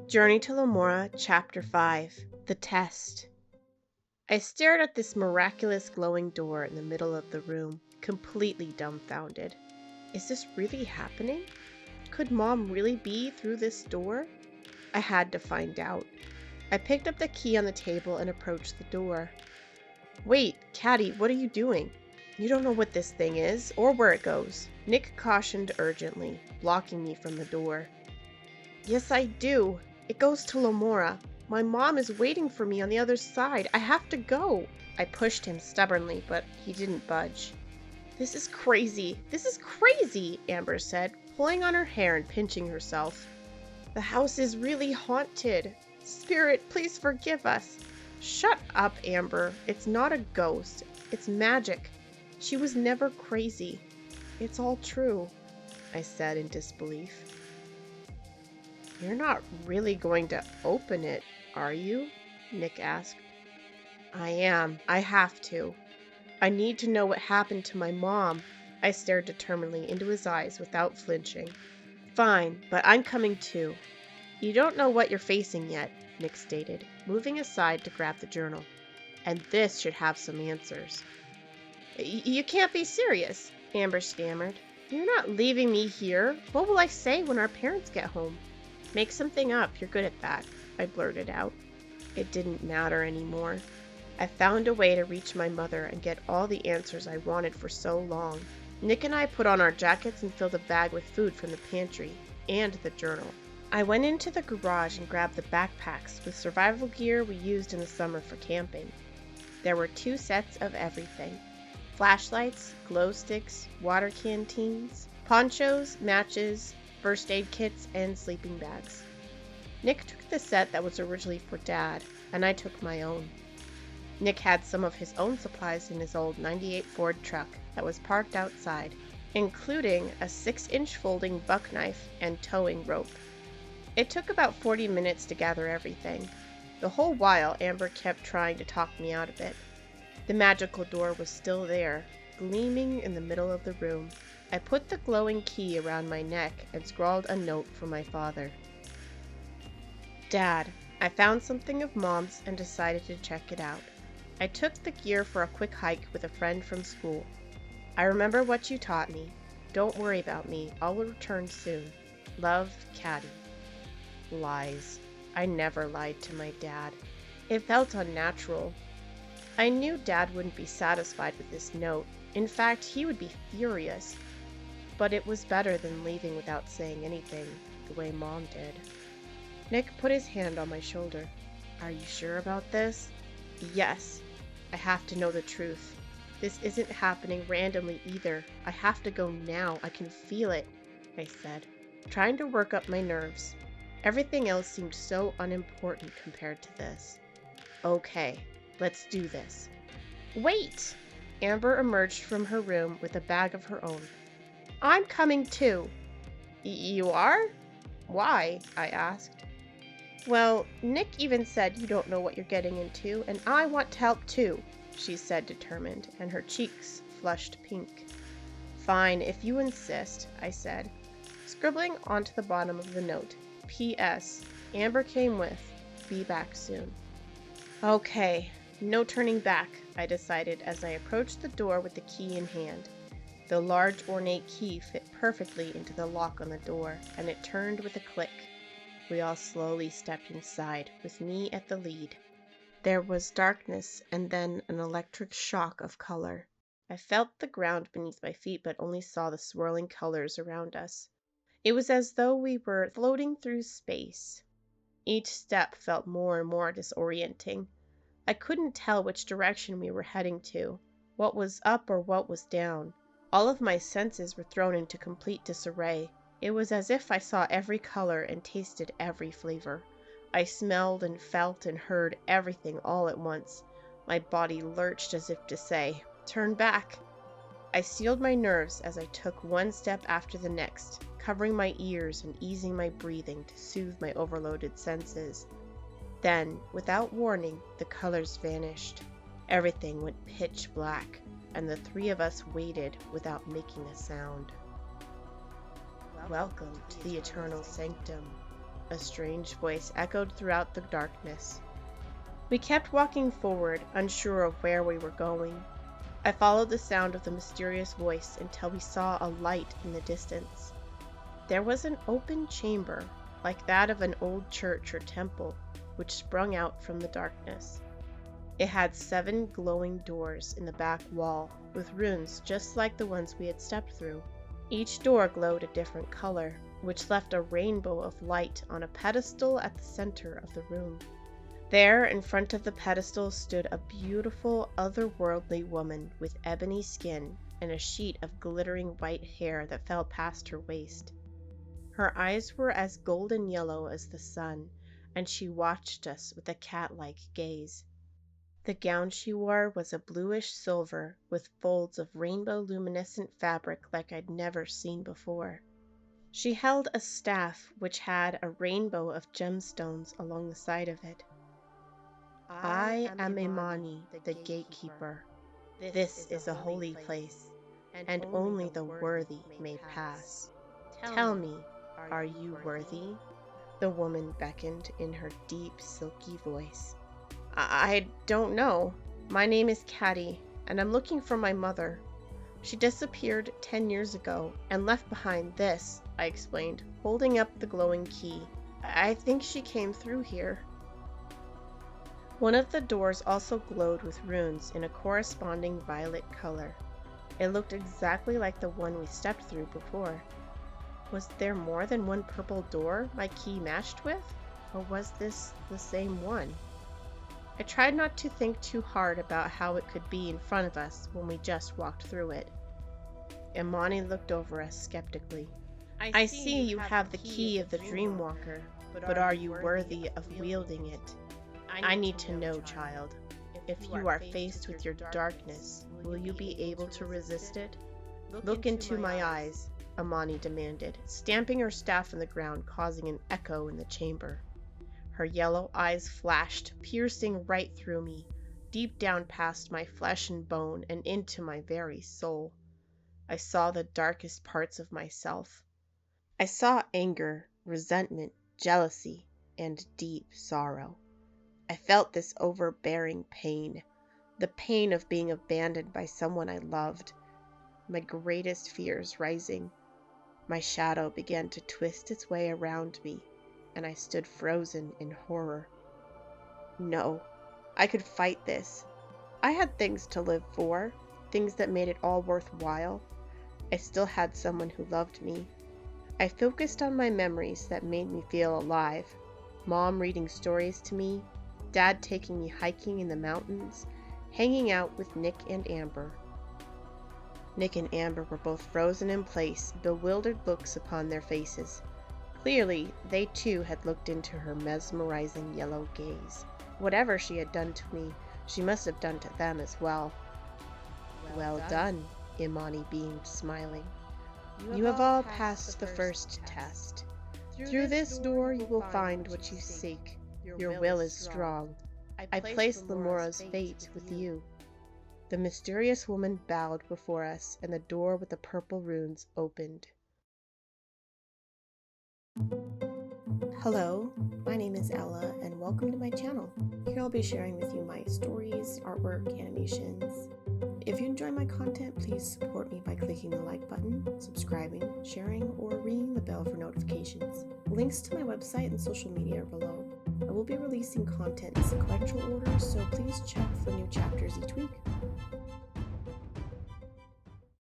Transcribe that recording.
Journey to Lemora, Chapter 5 The Test. I stared at this miraculous glowing door in the middle of the room, completely dumbfounded. Is this really happening? Could Mom really be through this door? I had to find out. I picked up the key on the table and approached the door. Wait, Catty, what are you doing? You don't know what this thing is, or where it goes. Nick cautioned urgently, blocking me from the door. Yes, I do. It goes to Lemora. My mom is waiting for me on the other side. I have to go. I pushed him stubbornly, but he didn't budge. This is crazy. This is crazy, Amber said, pulling on her hair and pinching herself. The house is really haunted. Spirit, please forgive us. Shut up, Amber. It's not a ghost. It's magic. She was never crazy. It's all true, I said in disbelief. You're not really going to open it, are you? Nick asked. I am. I have to. I need to know what happened to my mom. I stared determinedly into his eyes without flinching. Fine, but I'm coming too. You don't know what you're facing yet, Nick stated, moving aside to grab the journal. And this should have some answers. You can't be serious, Amber stammered. You're not leaving me here. What will I say when our parents get home? Make something up. You're good at that, I blurted out. It didn't matter anymore. I found a way to reach my mother and get all the answers I wanted for so long. Nick and I put on our jackets and filled a bag with food from the pantry and the journal. I went into the garage and grabbed the backpacks with survival gear we used in the summer for camping. There were 2 sets of everything. Flashlights, glow sticks, water canteens, ponchos, matches, first aid kits, and sleeping bags. Nick took the set that was originally for Dad, and I took my own. Nick had some of his own supplies in his old '98 Ford truck that was parked outside, including a 6-inch folding buck knife and towing rope. It took about 40 minutes to gather everything. The whole while, Amber kept trying to talk me out of it. The magical door was still there, gleaming in the middle of the room. I put the glowing key around my neck and scrawled a note for my father. Dad, I found something of Mom's and decided to check it out. I took the gear for a quick hike with a friend from school. I remember what you taught me. Don't worry about me. I'll return soon. Love, Catty. Lies. I never lied to my dad. It felt unnatural. I knew Dad wouldn't be satisfied with this note. In fact, he would be furious. But it was better than leaving without saying anything, the way Mom did. Nick put his hand on my shoulder. Are you sure about this? Yes. I have to know the truth. This isn't happening randomly either. I have to go now. I can feel it, I said, trying to work up my nerves. Everything else seemed so unimportant compared to this. Okay, let's do this. Wait! Amber emerged from her room with a bag of her own. I'm coming too. You are? Why? I asked. Well, Nick even said you don't know what you're getting into, and I want to help too, she said determined, and her cheeks flushed pink. Fine, if you insist, I said, scribbling onto the bottom of the note. P.S. Amber came with. Be back soon. Okay, no turning back, I decided as I approached the door with the key in hand. The large ornate key fit perfectly into the lock on the door, and it turned with a click. We all slowly stepped inside, with me at the lead. There was darkness, and then an electric shock of color. I felt the ground beneath my feet, but only saw the swirling colors around us. It was as though we were floating through space. Each step felt more and more disorienting. I couldn't tell which direction we were heading to, what was up or what was down. All of my senses were thrown into complete disarray. It was as if I saw every color and tasted every flavor. I smelled and felt and heard everything all at once. My body lurched as if to say, "Turn back." I steeled my nerves as I took one step after the next, covering my ears and easing my breathing to soothe my overloaded senses. Then, without warning, the colors vanished. Everything went pitch black, and the 3 of us waited without making a sound. Welcome to the eternal sanctum, a strange voice echoed throughout the darkness. We kept walking forward, unsure of where we were going. I followed the sound of the mysterious voice until we saw a light in the distance. There was an open chamber, like that of an old church or temple, which sprung out from the darkness. It had 7 glowing doors in the back wall, with runes just like the ones we had stepped through. Each door glowed a different color, which left a rainbow of light on a pedestal at the center of the room. There, in front of the pedestal, stood a beautiful, otherworldly woman with ebony skin and a sheet of glittering white hair that fell past her waist. Her eyes were as golden yellow as the sun, and she watched us with a cat-like gaze. The gown she wore was a bluish silver with folds of rainbow luminescent fabric like I'd never seen before. She held a staff which had a rainbow of gemstones along the side of it. I am Imani, the gatekeeper. This is a holy place, and only the worthy may pass. Tell me, are you worthy? The woman beckoned in her deep, silky voice. I don't know. My name is Catty, and I'm looking for my mother. She disappeared 10 years ago and left behind this, I explained, holding up the glowing key. I think she came through here. One of the doors also glowed with runes in a corresponding violet color. It looked exactly like the one we stepped through before. Was there more than one purple door my key matched with? Or was this the same one? I tried not to think too hard about how it could be in front of us when we just walked through it. Imani looked over us skeptically. I see you have the key of the Dreamwalker, but are you worthy of wielding it? I need to know, child. If you are faced with your darkness, will you be able to resist it? Look into my eyes, Imani demanded, stamping her staff on the ground, causing an echo in the chamber. Her yellow eyes flashed, piercing right through me, deep down past my flesh and bone and into my very soul. I saw the darkest parts of myself. I saw anger, resentment, jealousy, and deep sorrow. I felt this overbearing pain, the pain of being abandoned by someone I loved, my greatest fears rising. My shadow began to twist its way around me, and I stood frozen in horror. No, I could fight this. I had things to live for, things that made it all worthwhile. I still had someone who loved me. I focused on my memories that made me feel alive. Mom reading stories to me, Dad taking me hiking in the mountains, hanging out with Nick and Amber. Nick and Amber were both frozen in place, bewildered looks upon their faces. Clearly, they too had looked into her mesmerizing yellow gaze. Whatever she had done to me, she must have done to them as well. Well done, Imani beamed, smiling. You have all passed the first test. Through this door you will find what you seek. Your will is strong. I place Lemora's fate with you. The mysterious woman bowed before us, and the door with the purple runes opened. Hello, my name is Ella, and welcome to my channel. Here I'll be sharing with you my stories, artwork, animations. If you enjoy my content, please support me by clicking the like button, subscribing, sharing, or ringing the bell for notifications. Links to my website and social media are below. I will be releasing content in sequential order, so please check for new chapters each week.